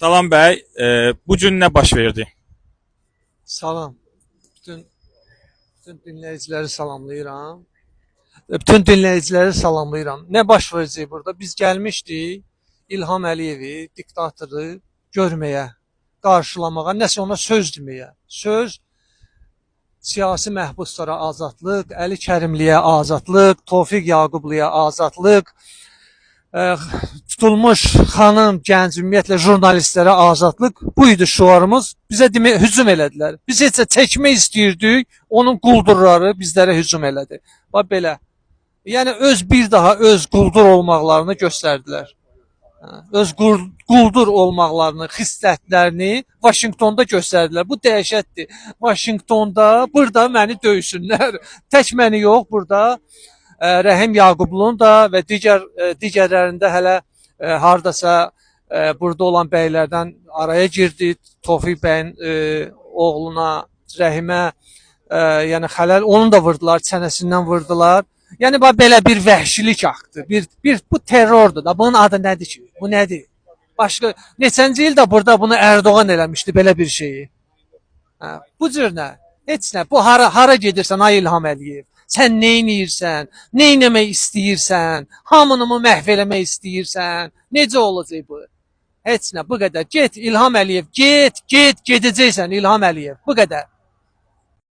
Salam bəy, bu gün nə baş verdi? Salam. Bütün dinləyiciləri salamlayıram. Bütün dinləyiciləri salamlayıram. Nə baş verəcək burada? Biz gəlmişdik İlham Əliyevi, diktatoru görməyə, qarşılamağa, nəsə ona söz deməyə. Söz siyasi məhbuslara azadlıq, Əli Kərimliyə azadlıq, Tofiq Yaqubluya azadlıq, tutulmuş xanım, gənc, ümumiyyətlə jurnalistlərə azadlıq. Bu idi şüarımız. Bizə hücum elədilər. Biz heç çəkmək istəyirdik, onun quldurları bizlərə hücum elədi. Bax belə. Yəni bir daha öz quldur olmaqlarını göstərdilər. Öz quldur olmaqlarını, xislətlərini Vaşinqtonda göstərdilər. Bu dəhşətdir. Vaşinqtonda, burada məni döysünlər. Tək məni yox, burada Rəhim Yaqublunun da və digərlərində hələ hardasa burada olan bəylərdən araya girdi. Tofiq bəyin oğluna, Rəhimə, yəni xələl, onu da vurdular, çənəsindən vurdular. Yəni belə bir vəhşilik aktı. Bu terrordur da. Bunun adı nədir ki? Bu nədir? Başqa neçənci ildə burada bunu Erdoğan eləmişdi belə bir şeyi. Bu cür nə? Heç nə. Bu hara gedirsən ay İlham Əliyev? Sən neynirsən? Neynəmək istəyirsən? Hamını mı məhv eləmək istəyirsən? Necə olacaq bu? Heç nə, bu qədər. Get İlham Əliyev, get, gedəcəksən İlham Əliyev. Bu qədər.